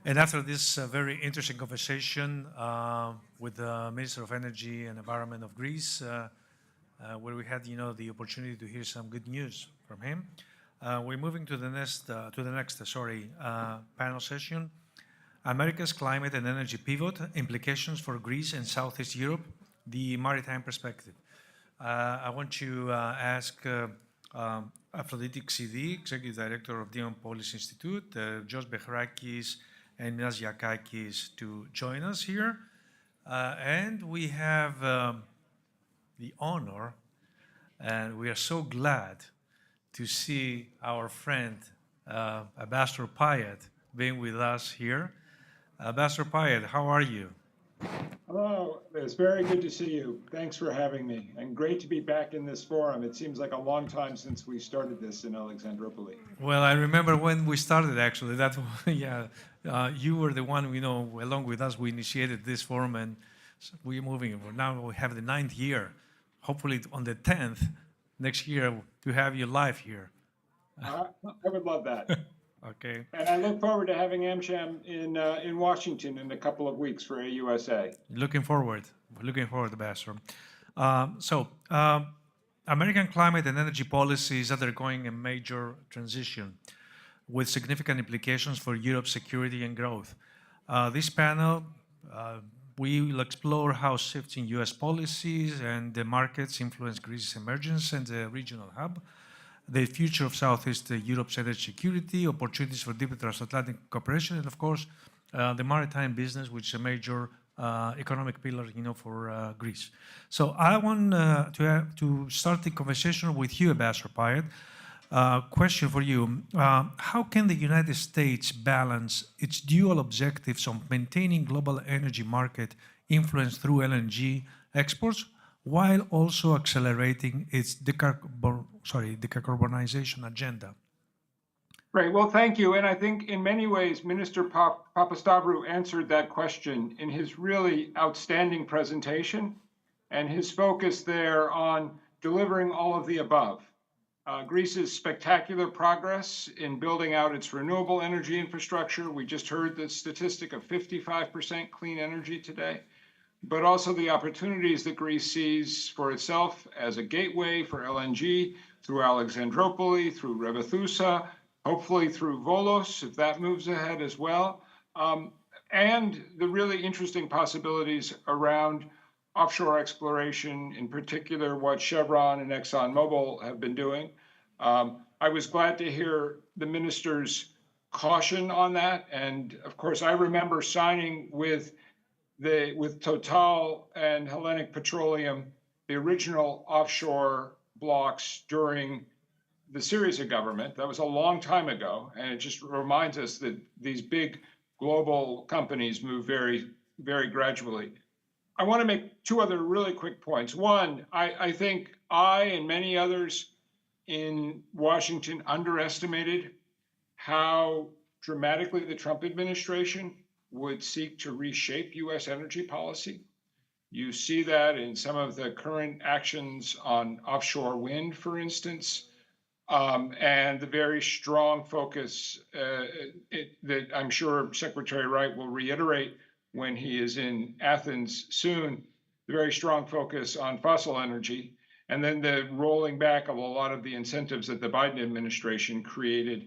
And after this very interesting conversation with the Minister of Energy and Environment of Greece, where we had, the opportunity to hear some good news from him, we're moving to the next panel session. America's climate and energy pivot: implications for Greece and Southeast Europe, the maritime perspective. I want to ask Aphrodite Xidi, Executive Director of Dion Policy Institute, George Behrakis and Minas Yakakis to join us here. And we have the honor, and we are so glad to see our friend Ambassador Payet being with us here. Ambassador Payet, how are you? Hello, it's very good to see you. Thanks for having me, and great to be back in this forum. It seems like a long time since we started this in Alexandroupoli. Well, I remember when we started, actually. That, yeah, you were the one, along with us, we initiated this forum, and we're moving. Now we have the 9th year. Hopefully, on the 10th next year, to have you live here. I would love that. Okay. And I look forward to having AmCham in Washington in a couple of weeks for AUSA. Looking forward, Ambassador. American climate and energy policy is undergoing a major transition with significant implications for Europe's security and growth. This panel, we will explore how shifts in US policies and the markets influence Greece's emergence as a regional hub, the future of Southeast Europe's energy security, opportunities for deeper transatlantic cooperation, and of course, the maritime business, which is a major economic pillar, for Greece. So I want to start the conversation with you, Ambassador Payet. Question for you: how can the United States balance its dual objectives of maintaining global energy market influence through LNG exports, while also accelerating its decarbonization agenda? Great. Well, thank you. And I think in many ways, Minister Papastavrou answered that question in his really outstanding presentation and his focus there on delivering all of the above. Greece's spectacular progress in building out its renewable energy infrastructure. We just heard the statistic of 55% clean energy today, but also the opportunities that Greece sees for itself as a gateway for LNG through Alexandroupoli, through Revithousa, hopefully through Volos, if that moves ahead as well, and the really interesting possibilities around offshore exploration, in particular what Chevron and ExxonMobil have been doing. I was glad to hear the minister's caution on that. And of course, I remember signing with Total and Hellenic Petroleum the original offshore blocks during the Syriza government. That was a long time ago, and it just reminds us that these big global companies move very, very gradually. I want to make two other really quick points. One, I think I and many others in Washington underestimated how dramatically the Trump administration would seek to reshape US energy policy. You see that in some of the current actions on offshore wind, for instance, and the very strong focus that I'm sure Secretary Wright will reiterate when he is in Athens soon, the very strong focus on fossil energy, and then the rolling back of a lot of the incentives that the Biden administration created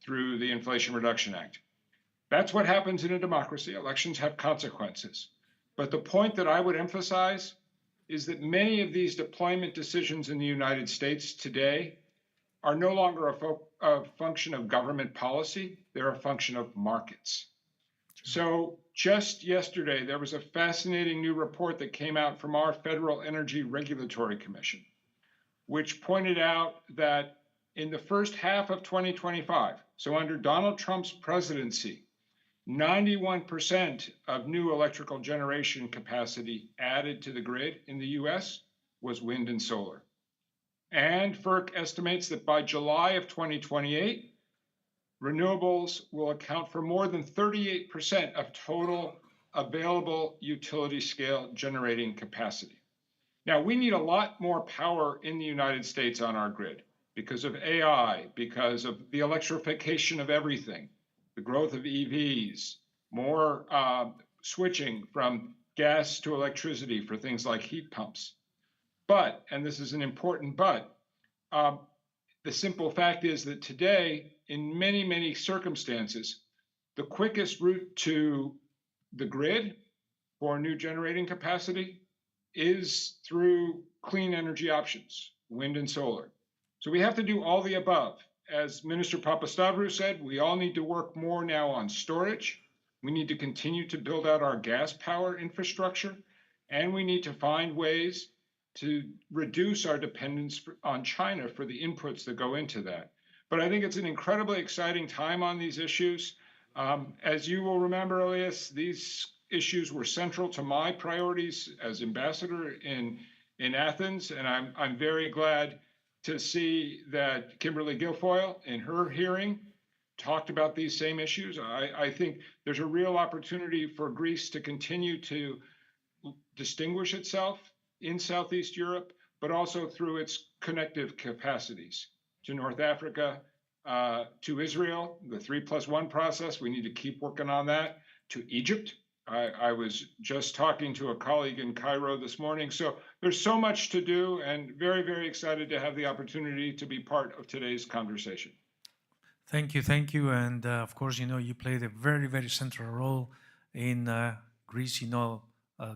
through the Inflation Reduction Act. That's what happens in a democracy. Elections have consequences. But the point that I would emphasize is that many of these deployment decisions in the United States today are no longer a function of government policy, they're a function of markets. So just yesterday, there was a fascinating new report that came out from our Federal Energy Regulatory Commission, which pointed out that in the first half of 2025, so under Donald Trump's presidency, 91% of new electrical generation capacity added to the grid in the US was wind and solar. And FERC estimates that by July of 2028, renewables will account for more than 38% of total available utility scale generating capacity. Now, we need a lot more power in the United States on our grid because of AI, because of the electrification of everything, the growth of EVs, more switching from gas to electricity for things like heat pumps. But, and this is an important but, um, the simple fact is that today, in many, many circumstances, the quickest route to the grid for new generating capacity is through clean energy options, wind and solar. So we have to do all the above. As Minister Papastavru said, we all need to work more now on storage. We need to continue to build out our gas power infrastructure, and we need to find ways to reduce our dependence on China for the inputs that go into that. But I think it's an incredibly exciting time on these issues. As you will remember, Elias, these issues were central to my priorities as ambassador in Athens, and I'm very glad to see that Kimberly Guilfoyle, in her hearing, talked about these same issues. I think there's a real opportunity for Greece to continue to distinguish itself in Southeast Europe, but also through its connective capacities to North Africa, to Israel, the 3+1 process. We need to keep working on that. To Egypt. I was just talking to a colleague in Cairo this morning. So there's so much to do, and very, very excited to have the opportunity to be part of today's conversation. Thank you. And of course, you played a very, very central role in Greece,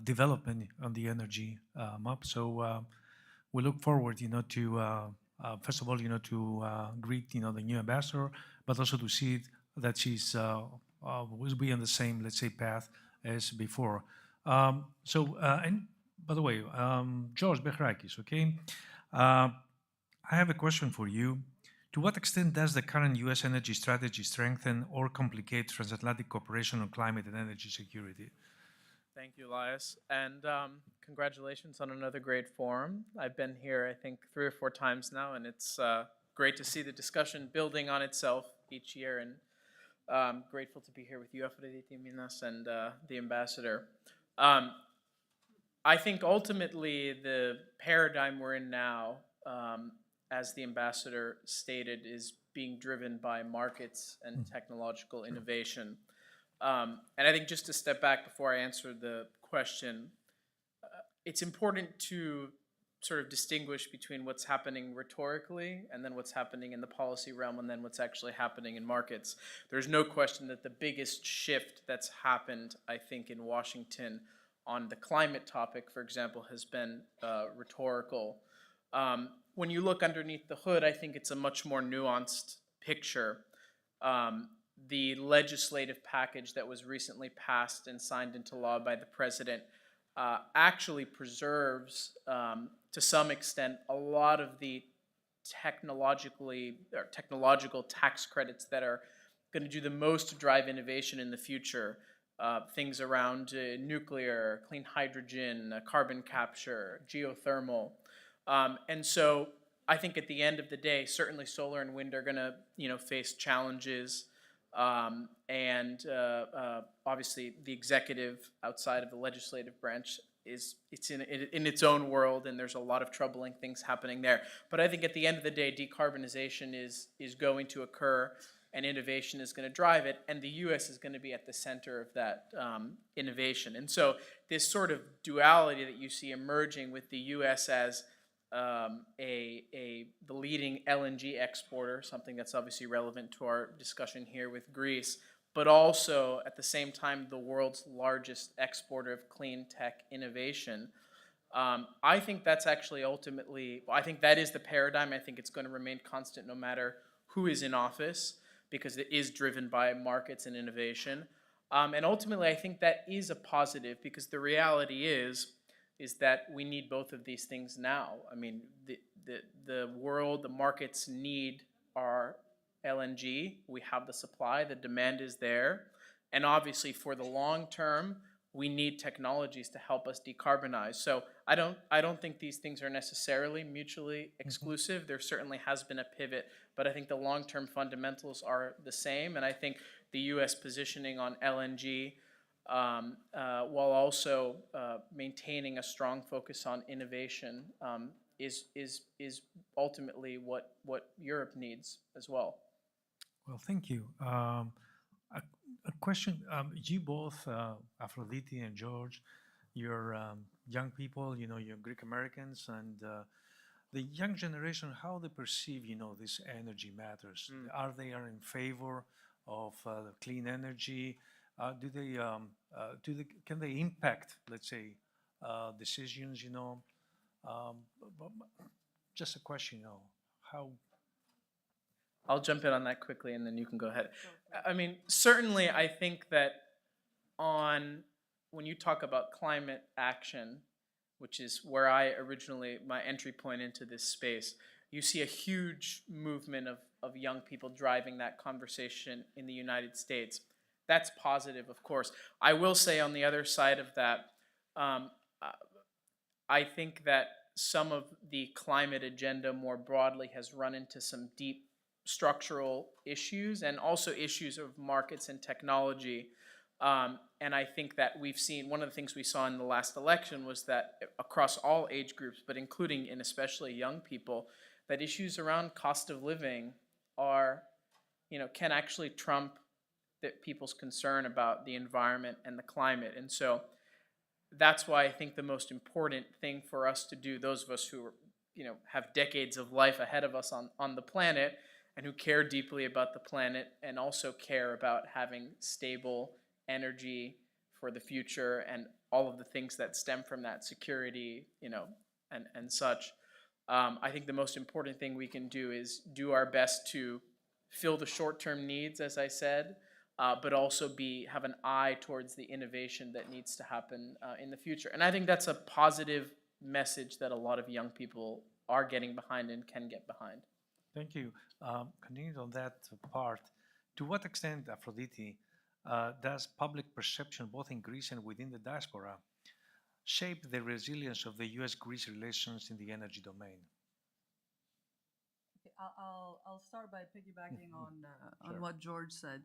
development on the energy map. So we look forward, to first of all, to greet, the new ambassador, but also to see that she's will be on the same, let's say, path as before. And by the way, George Bechrakis, okay? I have a question for you. To what extent does the current U.S. energy strategy strengthen or complicate transatlantic cooperation on climate and energy security? Thank you, Elias, and congratulations on another great forum. I've been here, I think, 3 or 4 times now, and it's great to see the discussion building on itself each year, and grateful to be here with you, Aphrodite Minas, and the ambassador. I think ultimately the paradigm we're in now, as the ambassador stated, is being driven by markets and technological innovation. And I think just to step back before I answer the question, it's important to sort of distinguish between what's happening rhetorically and then what's happening in the policy realm and then what's actually happening in markets. There's no question that the biggest shift that's happened, I think, in Washington on the climate topic, for example, has been rhetorical. When you look underneath the hood, I think it's a much more nuanced picture. The legislative package that was recently passed and signed into law by the president actually preserves, to some extent, a lot of the technological tax credits that are going to do the most to drive innovation in the future. Things around nuclear, clean hydrogen, carbon capture, geothermal. And so I think at the end of the day, certainly solar and wind are going to, face challenges. And obviously the executive outside of the legislative branch it's in its own world, and there's a lot of troubling things happening there. But I think at the end of the day, decarbonization is going to occur, and innovation is going to drive it, and the U.S. is going to be at the center of that innovation. And so this sort of duality that you see emerging with the U.S. as the leading LNG exporter, something that's obviously relevant to our discussion here with Greece, but also at the same time the world's largest exporter of clean tech innovation. I think that's actually I think that is the paradigm. I think it's going to remain constant no matter who is in office, because it is driven by markets and innovation. And ultimately, I think that is a positive, because the reality is that we need both of these things now. I mean, the world, the markets need our LNG. We have the supply, the demand is there. And obviously for the long term, we need technologies to help us decarbonize. So I don't think these things are necessarily mutually exclusive. There certainly has been a pivot, but I think the long-term fundamentals are the same. And I think the U.S. positioning on LNG, while also maintaining a strong focus on innovation, is ultimately what Europe needs as well. Well, thank you. A question, you both, Aphrodite and George, you're young people, you're Greek Americans, and the young generation, how they perceive, this energy matters. Are they in favor of clean energy? Can they impact, let's say, decisions, Um, just a question, how. I'll jump in on that quickly and then you can go ahead. I mean, certainly I think that when you talk about climate action, which is where my entry point into this space, you see a huge movement of young people driving that conversation in the United States. That's positive, of course. I will say on the other side of that, um, I think that some of the climate agenda more broadly has run into some deep structural issues and also issues of markets and technology. And I think that we've seen, one of the things we saw in the last election was that across all age groups, but including in especially young people, that issues around cost of living can actually trump people's concern about the environment and the climate. And so that's why I think the most important thing for us to do, those of us who have decades of life ahead of us on the planet and who care deeply about the planet and also care about having stable energy for the future and all of the things that stem from that, security, and such. I think the most important thing we can do is do our best to fill the short-term needs, as I said, but also have an eye towards the innovation that needs to happen in the future. And I think that's a positive message that a lot of young people are getting behind and can get behind. Thank you. Continuing on that part, to what extent, Aphrodite, does public perception, both in Greece and within the diaspora, shape the resilience of the US-Greece relations in the energy domain? I'll start by piggybacking on Sure. what George said.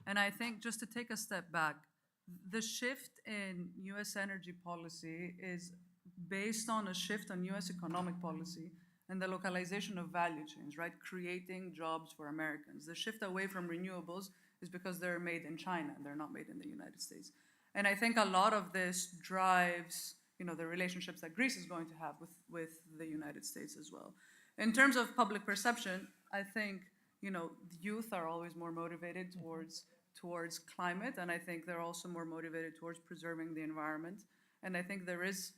And I think just to take a step back, the shift in US energy policy is based on a shift on US economic policy and the localization of value chains, right? Creating jobs for Americans. The shift away from renewables is because they're made in China and they're not made in the United States. And I think a lot of this drives, the relationships that Greece is going to have with the United States as well. In terms of public perception, I think, youth are always more motivated towards climate, and I think they're also more motivated towards preserving the environment. And I think there is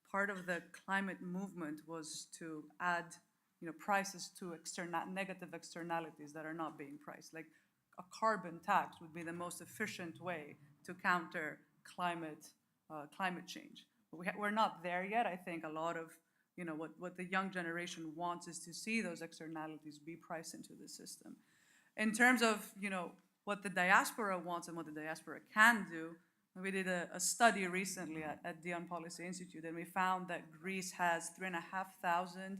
part of the climate movement was to add, prices to negative externalities that are not being priced. Like a carbon tax would be the most efficient way to counter climate change. But we're not there yet. I think a lot of what the young generation wants is to see those externalities be priced into the system. In terms of what the diaspora wants and what the diaspora can do, we did a study recently at Dion Policy Institute, and we found that Greece has 3,500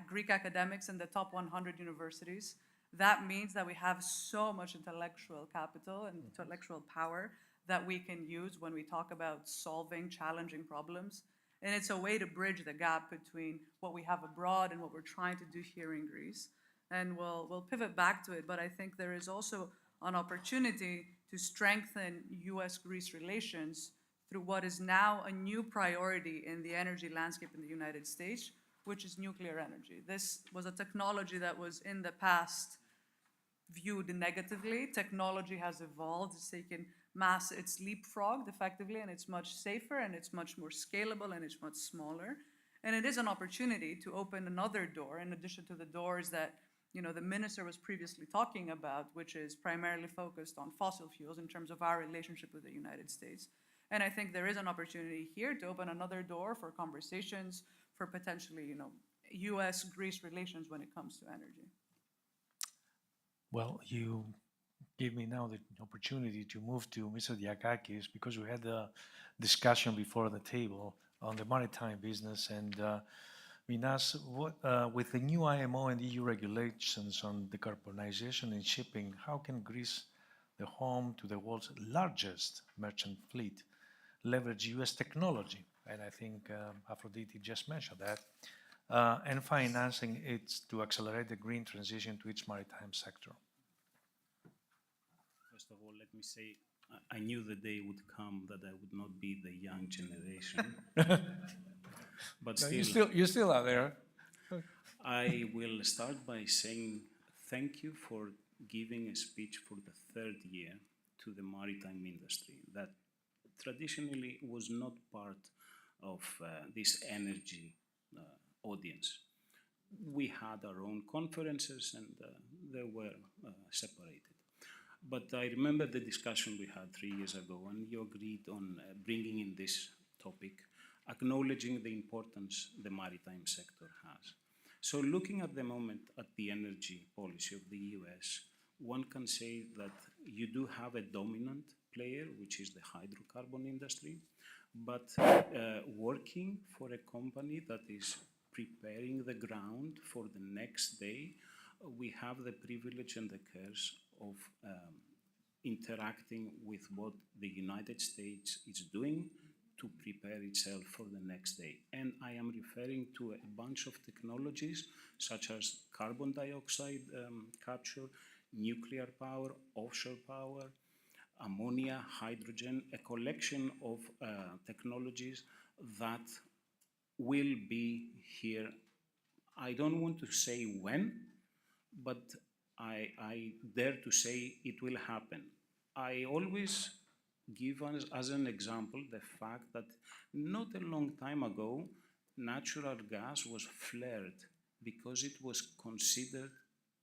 Greek academics in the top 100 universities. That means that we have so much intellectual capital and intellectual power that we can use when we talk about solving challenging problems. And it's a way to bridge the gap between what we have abroad and what we're trying to do here in Greece. And we'll pivot back to it, but I think there is also an opportunity to strengthen US-Greece relations through what is now a new priority in the energy landscape in the United States, which is nuclear energy. This was a technology that was in the past viewed negatively. Technology has evolved, it's leapfrogged effectively, and it's much safer, and it's much more scalable, and it's much smaller. And it is an opportunity to open another door, in addition to the doors that the minister was previously talking about, which is primarily focused on fossil fuels in terms of our relationship with the United States. And I think there is an opportunity here to open another door for conversations for potentially, US-Greece relations when it comes to energy. Well, you give me now the opportunity to move to Mr. Diakakis, because we had a discussion before the table on the maritime business, and Minas, with the new IMO and EU regulations on decarbonization in shipping, how can Greece, the home to the world's largest merchant fleet, leverage US technology? And I think Aphrodite just mentioned that, and financing it to accelerate the green transition to its maritime sector. First of all, let me say, I knew the day would come that I would not be the young generation, but No, still, you still are there. I will start by saying thank you for giving a speech for the third year to the maritime industry that traditionally was not part of this energy audience. We had our own conferences and they were separated. But I remember the discussion we had 3 years ago, and you agreed on bringing in this topic, acknowledging the importance the maritime sector has. So looking at the moment at the energy policy of the US, one can say that you do have a dominant player, which is the hydrocarbon industry, but working for a company that is preparing the ground for the next day, we have the privilege and the curse of interacting with what the United States is doing to prepare itself for the next day. And I am referring to a bunch of technologies such as carbon dioxide capture, nuclear power, offshore power, ammonia, hydrogen, a collection of technologies that will be here. I don't want to say when, but I dare to say it will happen. I always give as an example the fact that not a long time ago, natural gas was flared because it was considered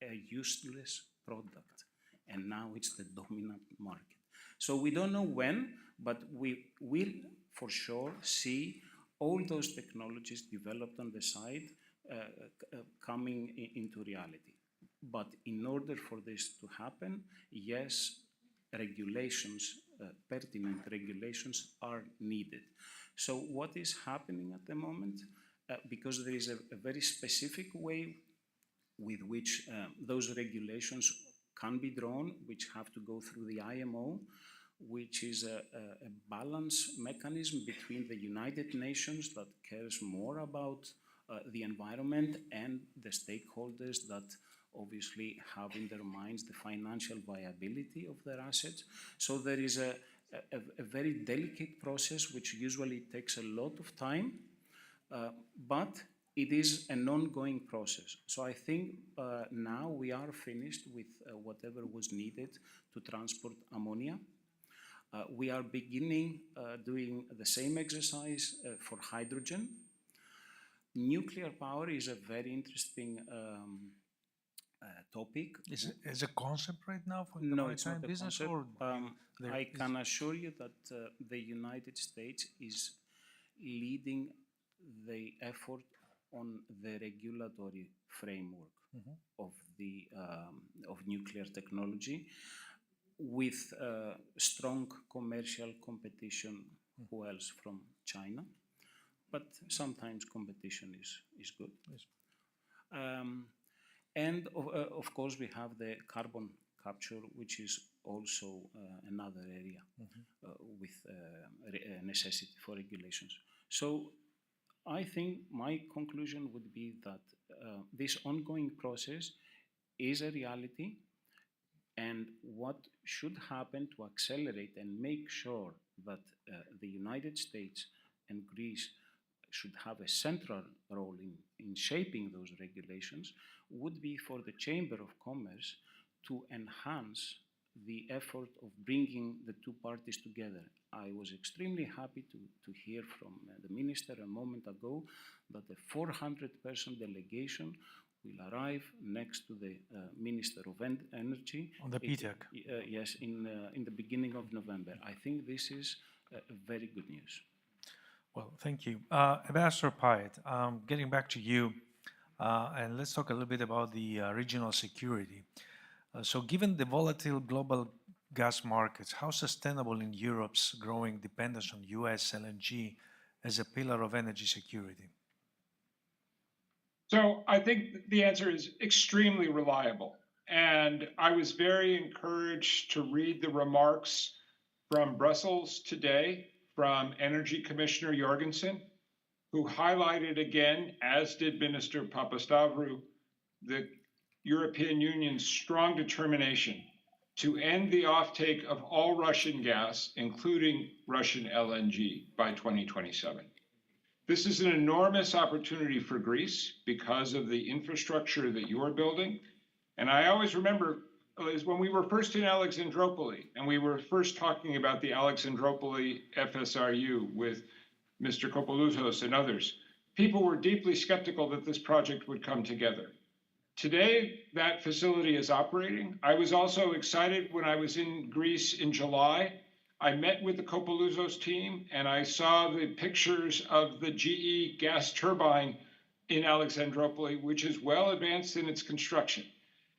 a useless product, and now it's the dominant market. So we don't know when, but we will for sure see all those technologies developed on the side coming into reality. But in order for this to happen, yes, regulations, pertinent regulations are needed. So what is happening at the moment? Because there is a very specific way with which those regulations can be drawn, which have to go through the IMO, which is a balance mechanism between the United Nations that cares more about the environment and the stakeholders that obviously have in their minds the financial viability of their assets. So there is a very delicate process which usually takes a lot of time, but it is an ongoing process. So I think now we are finished with whatever was needed to transport ammonia. We are beginning doing the same exercise for hydrogen. Nuclear power is a very interesting topic. Is a concept right now for the No, it's maritime not a business? concept. Or I can assure you that the United States is leading the effort on the regulatory framework of nuclear technology, with strong commercial competition. Who else? From China, but sometimes competition is good. Yes. And of course, we have the carbon capture, which is also another area with a necessity for regulations. So I think my conclusion would be that this ongoing process is a reality, and what should happen to accelerate and make sure that the United States and Greece should have a central role in shaping those regulations would be for the Chamber of Commerce to enhance the effort of bringing the two parties together. I was extremely happy to hear from the minister a moment ago that the 400-person delegation will arrive next to the Minister of Energy. On the PTEC. Yes, in the beginning of November. I think this is very good news. Well, thank you. Ambassador Pyatt, getting back to you, and let's talk a little bit about the regional security. So given the volatile global gas markets, how sustainable in Europe's growing dependence on US LNG as a pillar of energy security? So I think the answer is extremely reliable. And I was very encouraged to read the remarks from Brussels today from Energy Commissioner Jorgensen, who highlighted again, as did Minister Papastavrou, the European Union's strong determination to end the offtake of all Russian gas, including Russian LNG, by 2027. This is an enormous opportunity for Greece because of the infrastructure that you're building. And I always remember is when we were first in Alexandropoli and we were first talking about the Alexandropoli FSRU with Mr. Kopoulouthos and others, people were deeply skeptical that this project would come together. Today, that facility is operating. I was also excited when I was in Greece in July. I met with the Kopoulouthos team and I saw the pictures of the GE gas turbine in Alexandropoli, which is well advanced in its construction.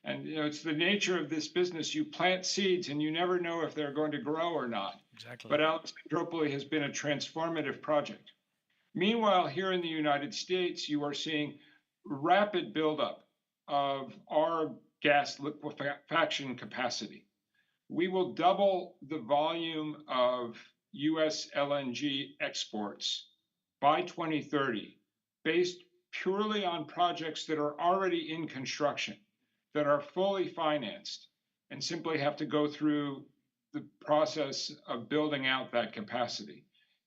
And it's the nature of this business. You plant seeds and you never know if they're going to grow or not. Exactly. But Alexandropoli has been a transformative project. Meanwhile, here in the United States, you are seeing rapid buildup of our gas liquefaction capacity. We will double the volume of US LNG exports by 2030, based purely on projects that are already in construction, that are fully financed, and simply have to go through the process of building out that capacity.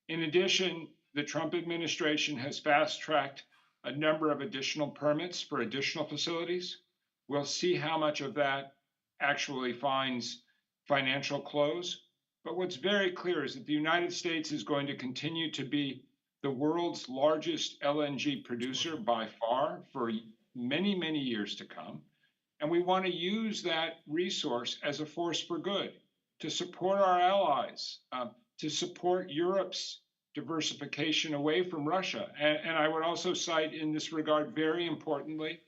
In addition, the Trump administration has fast-tracked a number of additional permits for additional facilities. We'll see how much of that actually finds financial close. But what's very clear is that the United States is going to continue to be the world's largest LNG producer by far for many, many years to come. And we want to use that resource as a force for good to support our allies, to support Europe's diversification away from Russia. And I would also cite in this regard, very importantly,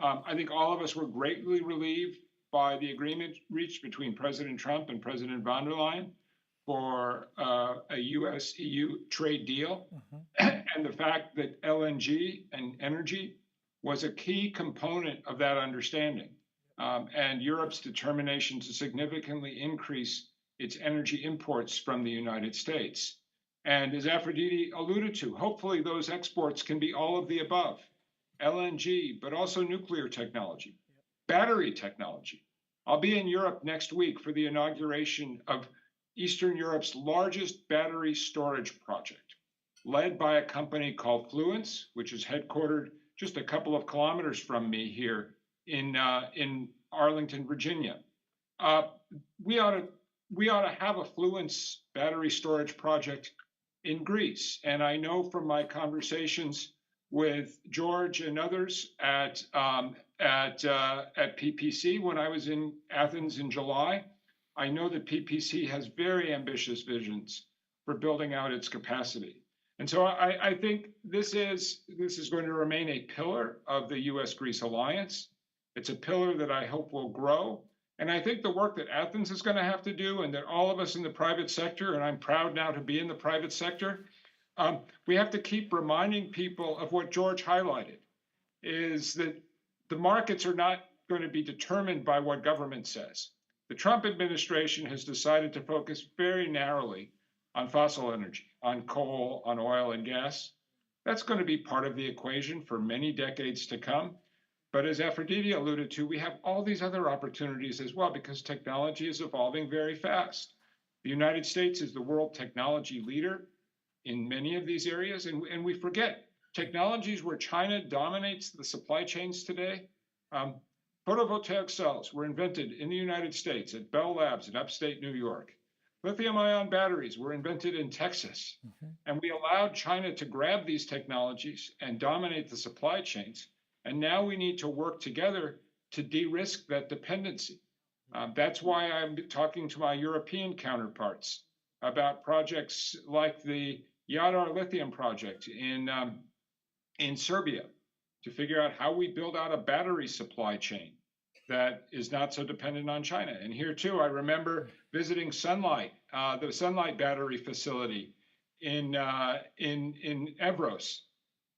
I think all of us were greatly relieved by the agreement reached between President Trump and President von der Leyen for a US-EU trade deal, and the fact that LNG and energy was a key component of that understanding, and Europe's determination to significantly increase its energy imports from the United States. And as Aphrodite alluded to, hopefully those exports can be all of the above, LNG, but also nuclear technology, battery technology. I'll be in Europe next week for the inauguration of Eastern Europe's largest battery storage project, led by a company called Fluence, which is headquartered just a couple of kilometers from me here in Arlington, Virginia. We ought to have a Fluence battery storage project in Greece. And I know from my conversations with George and others at PPC when I was in Athens in July, I know that PPC has very ambitious visions for building out its capacity. And so I think this is going to remain a pillar of the US-Greece alliance. It's a pillar that I hope will grow. And I think the work that Athens is going to have to do, and that all of us in the private sector, and I'm proud now to be in the private sector, we have to keep reminding people of what George highlighted, is that the markets are not going to be determined by what government says. The Trump administration has decided to focus very narrowly on fossil energy, on coal, on oil and gas. That's going to be part of the equation for many decades to come. But as Aphrodite alluded to, we have all these other opportunities as well, because technology is evolving very fast. The United States is the world technology leader in many of these areas, and we forget technologies where China dominates the supply chains today. Photovoltaic cells were invented in the United States at Bell Labs in upstate New York. Lithium-ion batteries were invented in Texas. And we allowed China to grab these technologies and dominate the supply chains. And now we need to work together to de-risk that dependency. That's why I'm talking to my European counterparts about projects like the Jadar lithium project in Serbia, to figure out how we build out a battery supply chain that is not so dependent on China. And here too, I remember visiting Sunlight, the Sunlight battery facility in Evros,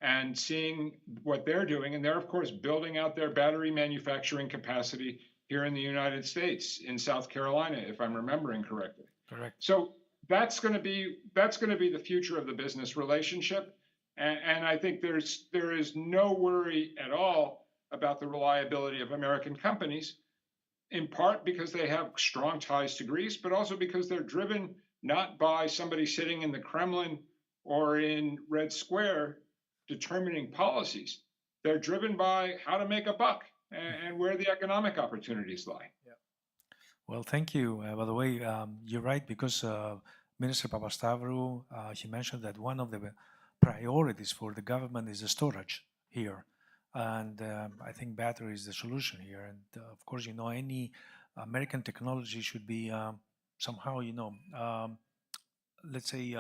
and seeing what they're doing. And they're, of course, building out their battery manufacturing capacity here in the United States, in South Carolina, if I'm remembering correctly. Correct. So that's going to be the future of the business relationship. And I think there is no worry at all about the reliability of American companies. in part because they have strong ties to Greece, but also because they're driven not by somebody sitting in the Kremlin or in Red Square determining policies. They're driven by how to make a buck and where the economic opportunities lie. Well, thank you. By the way, you're right, because Minister Papastavrou, he mentioned that one of the priorities for the government is the storage here. And I think battery is the solution here. And of course, any American technology should be somehow, let's say,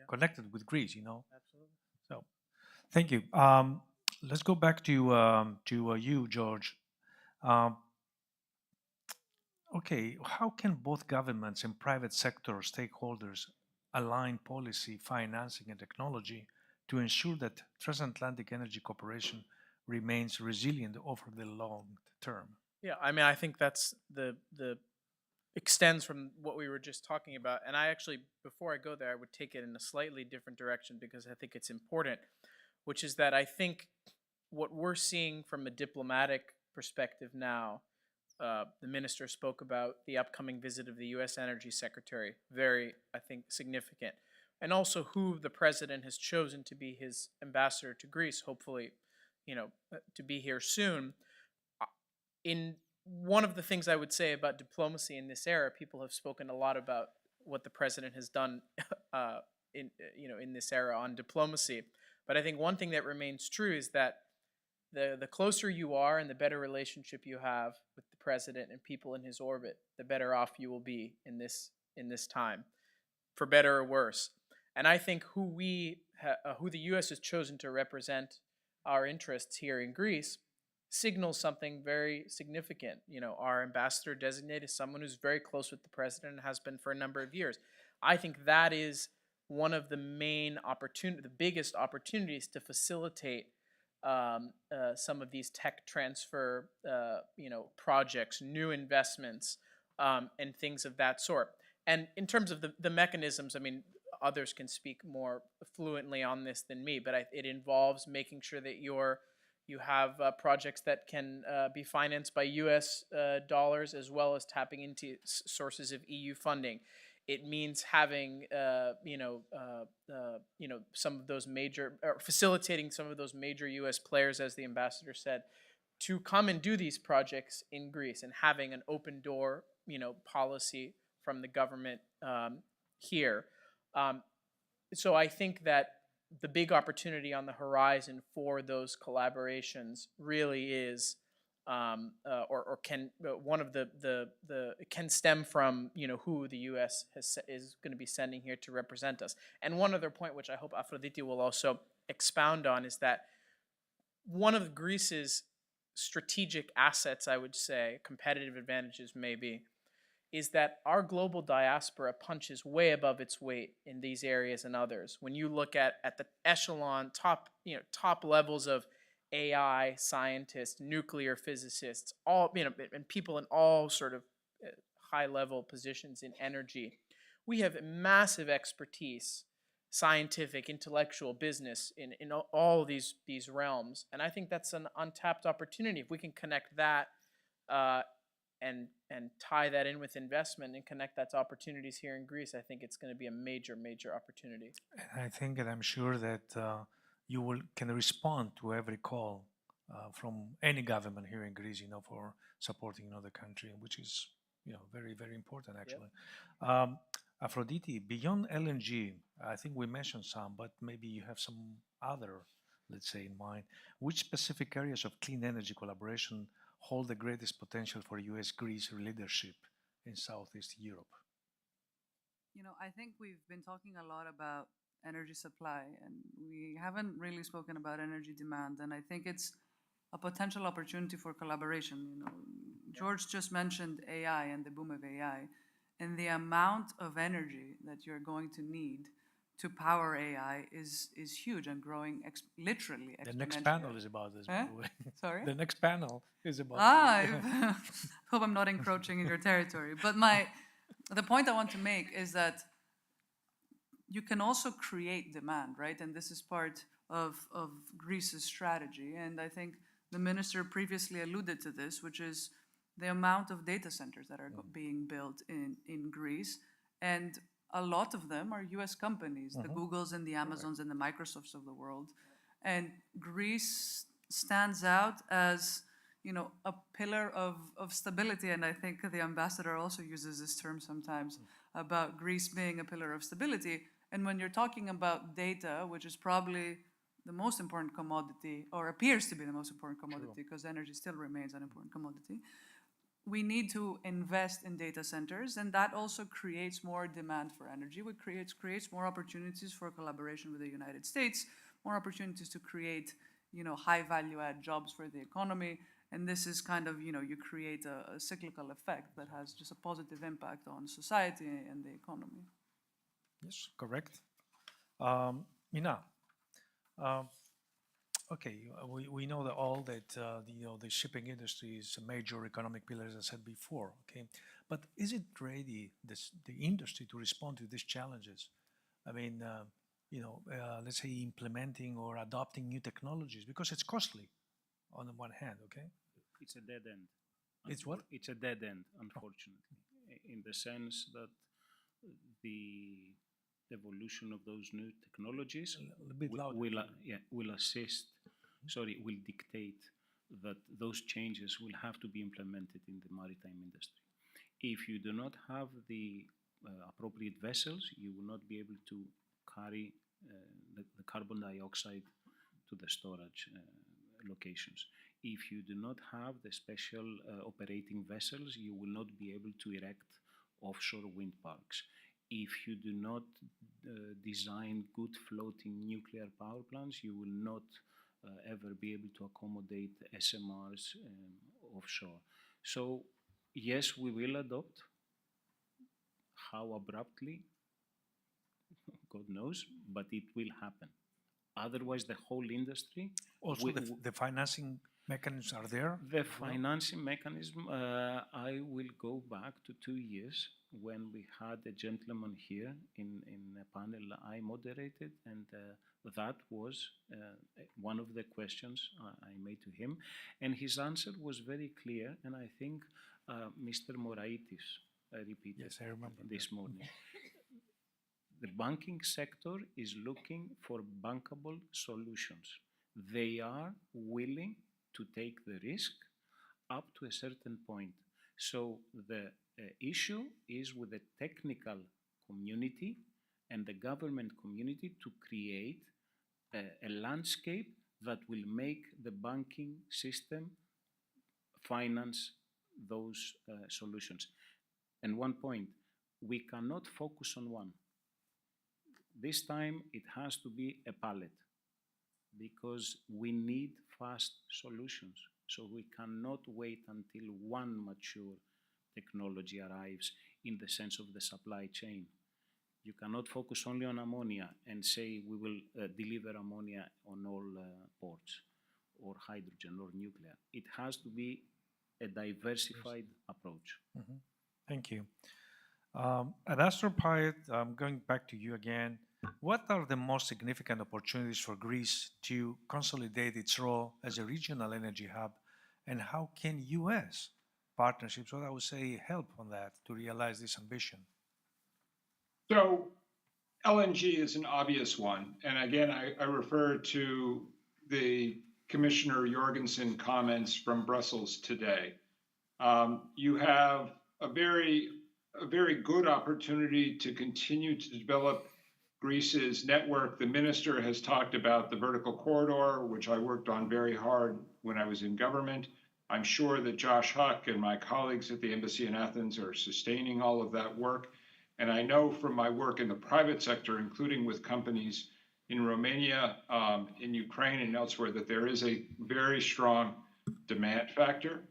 connected with Greece, Absolutely. So, thank you. Let's go back to you, George. Um, Okay, how can both governments and private sector stakeholders align policy, financing, and technology to ensure that transatlantic energy cooperation remains resilient over the long term? Yeah, I mean, I think that's the extends from what we were just talking about. And I actually, before I go there, I would take it in a slightly different direction because I think it's important, which is that I think what we're seeing from a diplomatic perspective now, the minister spoke about the upcoming visit of the U.S. Energy Secretary, very, I think, significant, and also who the president has chosen to be his ambassador to Greece, hopefully, to be here soon. In one of the things I would say about diplomacy in this era, people have spoken a lot about what the president has done in this era on diplomacy. But I think one thing that remains true is that the closer you are and the better relationship you have with the president and people in his orbit, the better off you will be in this time, for better or worse. And I think who the U.S. has chosen to represent our interests here in Greece signals something very significant. Our ambassador designate is someone who's very close with the president and has been for a number of years. I think that is one of the the biggest opportunities to facilitate some of these tech transfer, projects, new investments, and things of that sort. And in terms of the mechanisms, I mean, others can speak more fluently on this than me, but it involves making sure that you have projects that can be financed by U.S. dollars as well as tapping into sources of EU funding. It means having, some of those facilitating some of those major U.S. players, as the ambassador said, to come and do these projects in Greece, and having an open door, policy from the government here. So I think that the big opportunity on the horizon for those collaborations really is, or can one of it can stem from who the U.S. is going to be sending here to represent us. And one other point, which I hope Aphrodite will also expound on, is that one of Greece's strategic assets, I would say, competitive advantages maybe, is that our global diaspora punches way above its weight in these areas and others. When you look at the echelon, top levels of AI scientists, nuclear physicists, all and people in all sort of high-level positions in energy, we have massive expertise, scientific, intellectual, business in all these realms, and I think that's an untapped opportunity. If we can connect that and tie that in with investment and connect that to opportunities here in Greece, I think it's going to be a major opportunity. And I think, and I'm sure that you can respond to every call from any government here in Greece, for supporting the country, which is very, very important actually. Yep. Aphrodite, beyond LNG, I think we mentioned some, but maybe you have some other, let's say, in mind. Which specific areas of clean energy collaboration hold the greatest potential for U.S.-Greece leadership in Southeast Europe? I think we've been talking a lot about energy supply, and we haven't really spoken about energy demand, and I think it's a potential opportunity for collaboration. George just mentioned AI and the boom of AI, and the amount of energy that you're going to need to power AI is huge and growing literally exponentially. The next panel is about this, by the way. Sorry? The next panel is about I hope I'm not encroaching in your territory. But the point I want to make is that you can also create demand, right? And this is part of Greece's strategy. And I think the minister previously alluded to this, which is the amount of data centers that are being built in Greece. And a lot of them are US companies, the Googles and the Amazons and the Microsofts of the world. And Greece stands out as, you know, a pillar of stability. And I think the ambassador also uses this term sometimes about Greece being a pillar of stability. And when you're talking about data, which is probably the most important commodity, or appears to be the most important commodity, because energy still remains an important commodity, we need to invest in data centers, and that also creates more demand for energy, which creates more opportunities for collaboration with the United States, more opportunities to create, you know, high value add jobs for the economy. And this is kind of, you know, you create a cyclical effect that has just a positive impact on society and the economy. Yes, correct. Mina, okay, we know that all that you know, the shipping industry is a major economic pillar, as I said before. Okay, but is it ready, the industry, to respond to these challenges? I mean, you know, let's say implementing or adopting new technologies, because it's costly on the one hand. Okay, It's a dead end. it's what? It's a dead end, unfortunately, in the sense that the evolution of those new technologies A bit louder. will assist, sorry, will dictate that those changes will have to be implemented in the maritime industry. If you do not have the appropriate vessels, you will not be able to carry the carbon dioxide to the storage locations. If you do not have the special operating vessels, you will not be able to erect offshore wind parks. If you do not design good floating nuclear power plants, you will not ever be able to accommodate SMRs offshore. So yes, we will adopt. How abruptly, God knows, but it will happen. Otherwise, the whole industry. Also, the financing mechanisms are there. The financing mechanism, I will go back to 2 years when we had a gentleman here in a panel I moderated, and that was one of the questions I made to him. And his answer was very clear, and I think Mr. Moraitis repeated Yes, I remember this morning. The banking sector is looking for bankable solutions. They are willing to take the risk up to a certain point. So the issue is with the technical community and the government community to create a landscape that will make the banking system finance those solutions. And one point, we cannot focus on one. This time it has to be a palette, because we need fast solutions. So we cannot wait until one mature technology arrives in the sense of the supply chain. You cannot focus only on ammonia and say we will deliver ammonia on all ports, or hydrogen or nuclear. It has to be a diversified approach. Mm-hmm. Thank you. Ambassador Pyatt, going back to you again, what are the most significant opportunities for Greece to consolidate its role as a regional energy hub, and how can U.S. partnerships, what I would say, help on that to realize this ambition? So LNG is an obvious one. And again, I refer to the Commissioner Jorgensen comments from Brussels today. You have a very good opportunity to continue to develop Greece's network. The minister has talked about the vertical corridor, which I worked on very hard when I was in government. I'm sure that Josh Huck and my colleagues at the embassy in Athens are sustaining all of that work. And I know from my work in the private sector, including with companies in Romania, in Ukraine, and elsewhere, that there is a very strong demand factor.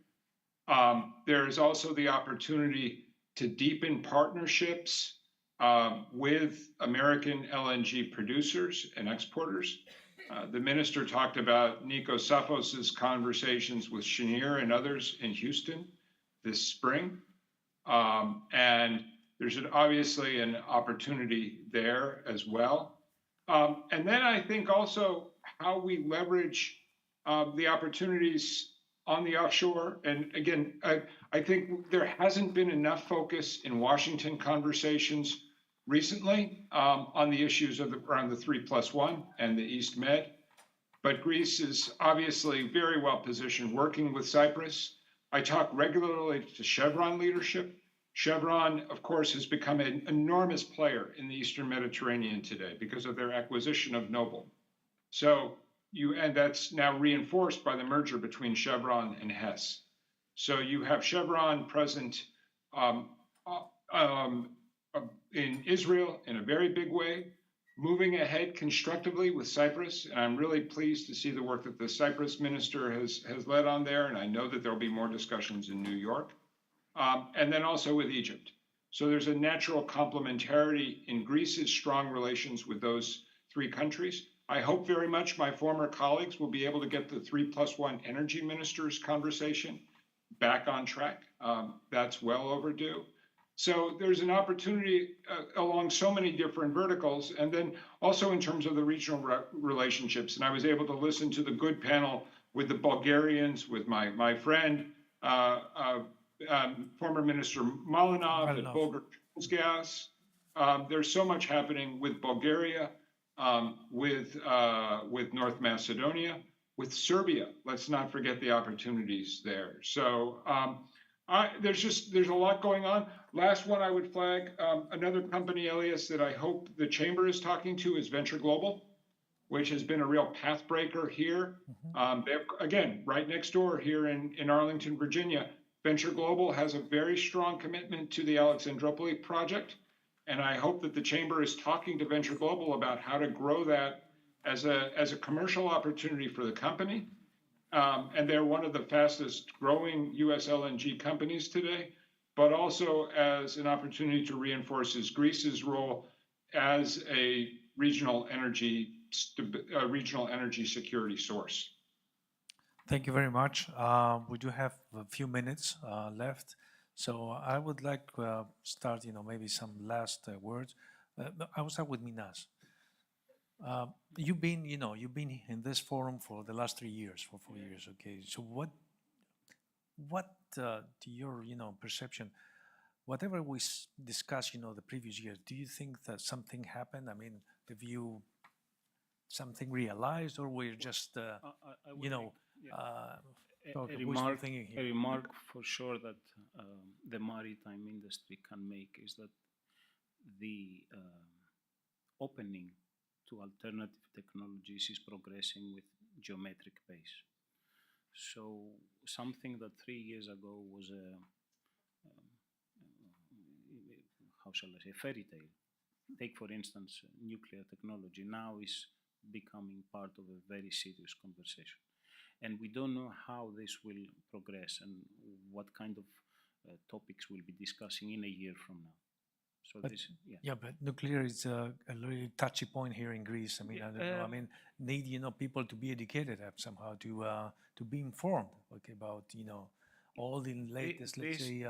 There is also the opportunity to deepen partnerships with American LNG producers and exporters. The minister talked about Nikos Safos's conversations with Cheniere and others in Houston this spring. And there's obviously an opportunity there as well. And then I think also how we leverage the opportunities on the offshore. And again, I think there hasn't been enough focus in Washington conversations recently on the issues around the 3+1 and the East Med. But Greece is obviously very well positioned working with Cyprus. I talk regularly to Chevron leadership. Chevron, of course, has become an enormous player in the Eastern Mediterranean today because of their acquisition of Noble. And that's now reinforced by the merger between Chevron and Hess. So you have Chevron present um, in Israel in a very big way, moving ahead constructively with Cyprus. And I'm really pleased to see the work that the Cyprus minister has led on there. And I know that there'll be more discussions in New York. And then also with Egypt. So there's a natural complementarity in Greece's strong relations with those three countries. I hope very much my former colleagues will be able to get the 3+1 energy ministers conversation back on track. That's well overdue. So there's an opportunity along so many different verticals, and then also in terms of the regional relationships. And I was able to listen to the good panel with the Bulgarians, with my friend, former Minister Malinov at Bulgar Gas. There's so much happening with Bulgaria, with North Macedonia, with Serbia. Let's not forget the opportunities there. So there's a lot going on. Last one I would flag, another company, Elias, that I hope the Chamber is talking to is Venture Global, which has been a real path breaker here. Again, right next door here in Arlington, Virginia, Venture Global has a very strong commitment to the Alexandropoli project. And I hope that the Chamber is talking to Venture Global about how to grow that as a commercial opportunity for the company. And they're one of the fastest growing US LNG companies today, but also as an opportunity to reinforce Greece's role as a regional energy security source. Thank you very much. We do have a few minutes left, so I would like to start, maybe some last words. I will start with Minas. You've been in this forum for the last 3 years, for 4 years, okay? So what to your, perception, whatever we discussed, the previous years, do you think that something happened? I mean, have you something realized, or we're just, a remark for sure that the maritime industry can make is that the opening to alternative technologies is progressing with geometric pace. So something that 3 years ago was how shall I say, fairy tale. Take, for instance, nuclear technology now is becoming part of a very serious conversation. And we don't know how this will progress and what kind of topics we'll be discussing in a year from now. So but, but nuclear is a really touchy point here in Greece. I mean, I don't know. I mean, need people to be educated somehow to be informed, about all the latest, let's say,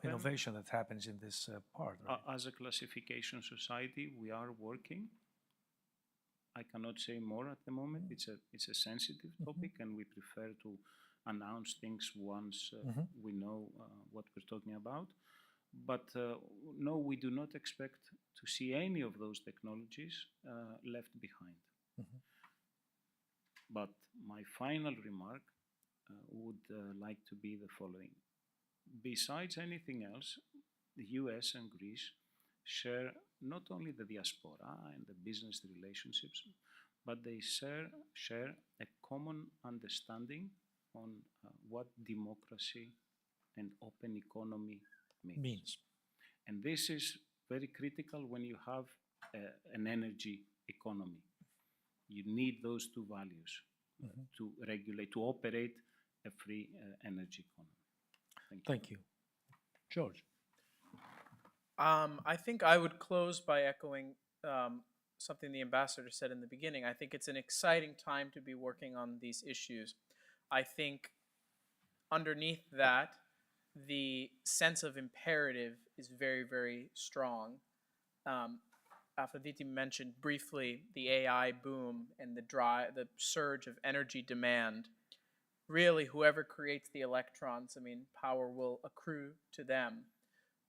innovation that happens in this part. Right? As a classification society, we are working. I cannot say more at the moment. It's a sensitive topic, and we prefer to announce things once we know what we're talking about. But no, we do not expect to see any of those technologies left behind. But my final remark would like to be the following. Besides anything else, the US and Greece share not only the diaspora and the business relationships, but they share a common understanding on what democracy and open economy means. And this is very critical when you have an energy economy. You need those two values to regulate, to operate a free energy economy. Thank you. George. I think I would close by echoing something the ambassador said in the beginning. I think it's an exciting time to be working on these issues. I think underneath that, the sense of imperative is very, very strong. Aphrodite mentioned briefly the AI boom and the surge of energy demand really whoever creates the electrons, I mean, power will accrue to them.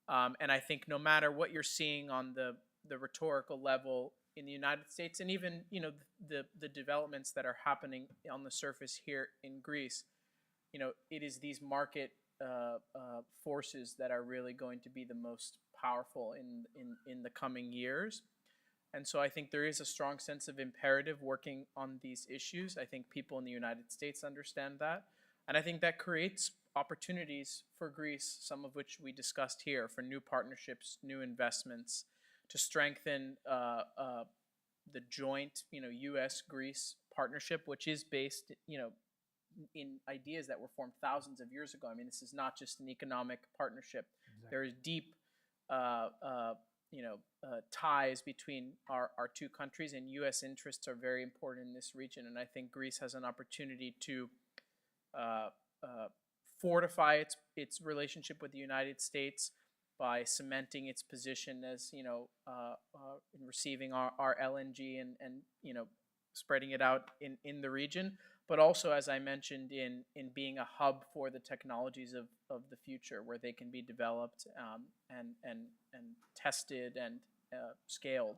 And I think no matter what you're seeing on the rhetorical level in the United States, and even the developments that are happening on the surface here in Greece, it is these market forces that are really going to be the most powerful in the coming years. And so I think there is a strong sense of imperative working on these issues. I think people in the United States understand that. And I think that creates opportunities for Greece, some of which we discussed here, for new partnerships, new investments, to strengthen the joint, U.S.-Greece partnership, which is based, in ideas that were formed thousands of years ago. I mean, this is not just an economic partnership. Exactly. There is deep, ties between our two countries, and U.S. interests are very important in this region. And I think Greece has an opportunity to fortify its relationship with the United States by cementing its position as in receiving our LNG and spreading it out in the region, but also, as I mentioned, in being a hub for the technologies of the future, where they can be developed and tested and scaled.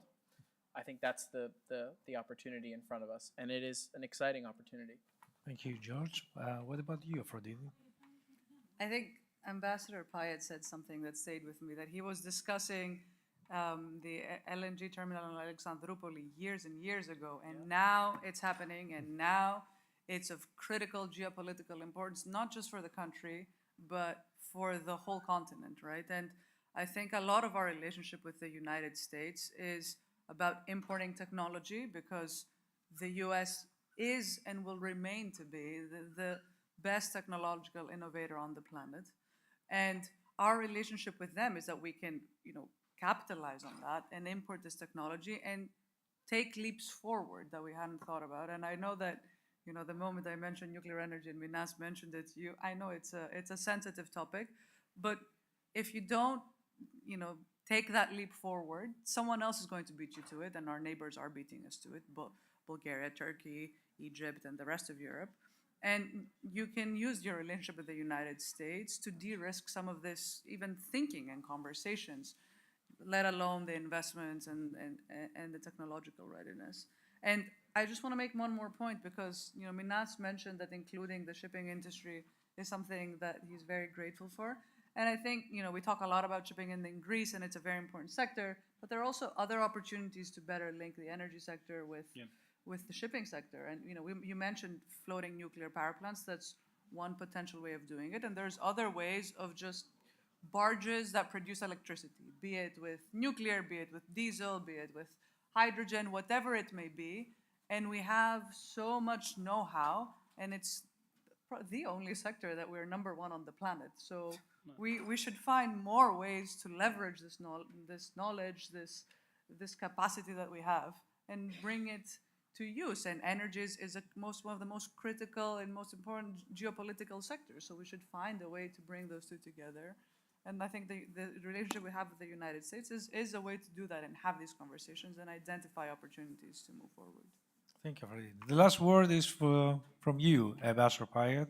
I think that's the opportunity in front of us, and it is an exciting opportunity. Thank you, George. What about you, Aphrodite? I think Ambassador Payet said something that stayed with me, that he was discussing the LNG terminal in Alexandroupolis years and years ago, and now it's happening, and now it's of critical geopolitical importance, not just for the country, but for the whole continent, right? And I think a lot of our relationship with the United States is about importing technology, because the US is and will remain to be the best technological innovator on the planet. And our relationship with them is that we can, capitalize on that and import this technology and take leaps forward that we hadn't thought about. And I know that, the moment I mentioned nuclear energy and Minas mentioned it, I know it's a sensitive topic, but if you don't, take that leap forward, someone else is going to beat you to it, and our neighbors are beating us to it, Bulgaria, Turkey, Egypt, and the rest of Europe. And you can use your relationship with the United States to de-risk some of this, even thinking and conversations, let alone the investments and the technological readiness. And I just want to make one more point, because Minas mentioned that including the shipping industry is something that he's very grateful for. And I think we talk a lot about shipping in Greece, and it's a very important sector, but there are also other opportunities to better link the energy sector with the shipping sector. And you mentioned floating nuclear power plants. That's one potential way of doing it. And there's other ways of just barges that produce electricity, be it with nuclear, be it with diesel, be it with hydrogen, whatever it may be. And we have so much know-how, and it's the only sector that we're #1 on the planet. So we should find more ways to leverage this knowledge, this capacity that we have, and bring it to use. And energy is one of the most critical and most important geopolitical sectors. So we should find a way to bring those two together. And I think the relationship we have with the United States is a way to do that and have these conversations and identify opportunities to move forward. Thank you, Aphrodite. The last word is from you, Ambassador Payet.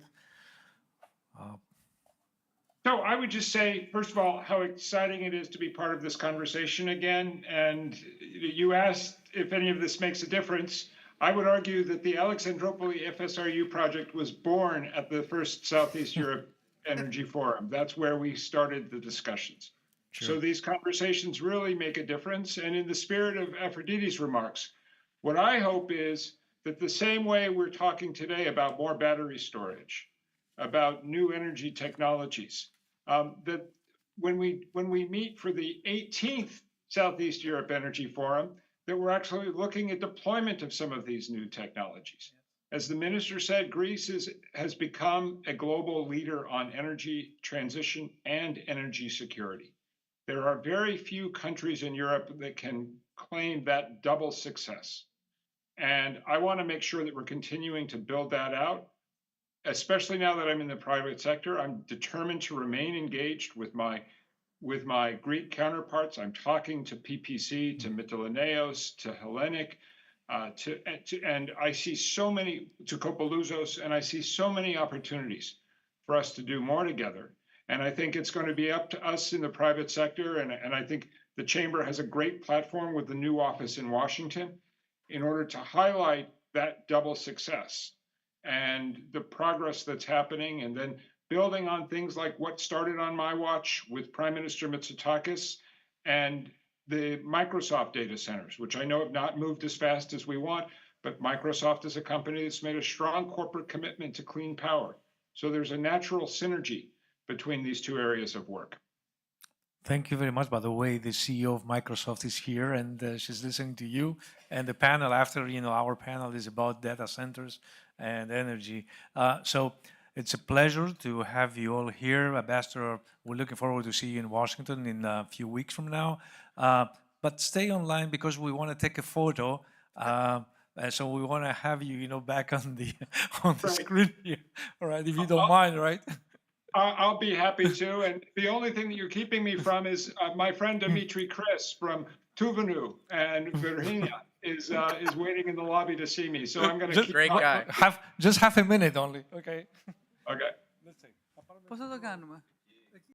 So I would just say, first of all, how exciting it is to be part of this conversation again. And you asked if any of this makes a difference. I would argue that the Alexandroupolis FSRU project was born at the first Southeast Europe Energy Forum. That's where we started the discussions. Sure. So these conversations really make a difference. And in the spirit of Aphrodite's remarks, what I hope is that the same way we're talking today about more battery storage, about new energy technologies, that when we meet for the 18th Southeast Europe Energy Forum, that we're actually looking at deployment of some of these new technologies. As the minister said, Greece has become a global leader on energy transition and energy security. There are very few countries in Europe that can claim that double success. And I want to make sure that we're continuing to build that out, especially now that I'm in the private sector. I'm determined to remain engaged with my Greek counterparts. I'm talking to PPC, to Mytilineos, to Hellenic, and I see so many to Kopaluzos, and I see so many opportunities for us to do more together. And I think it's going to be up to us in the private sector. And I think the chamber has a great platform with the new office in Washington in order to highlight that double success and the progress that's happening, and then building on things like what started on my watch with Prime Minister Mitsotakis and the Microsoft data centers, which I know have not moved as fast as we want, but Microsoft is a company that's made a strong corporate commitment to clean power. So there's a natural synergy between these two areas of work. Thank you very much. By the way, the CEO of Microsoft is here, and she's listening to you. And the panel after, our panel is about data centers and energy. So it's a pleasure to have you all here, Ambassador. We're looking forward to see you in Washington in a few weeks from now. But stay online because we want to take a photo. So we want to have you, back on the Right. screen here. All right, if you don't mind, right? I'll be happy to. And the only thing that you're keeping me from is my friend Dimitri Chris from Tuvalu and Virginia is waiting in the lobby to see me. So I'm going to keep. Great guy. Just half a minute only, okay? Okay. Let's see. Πώς θα το κάνουμε?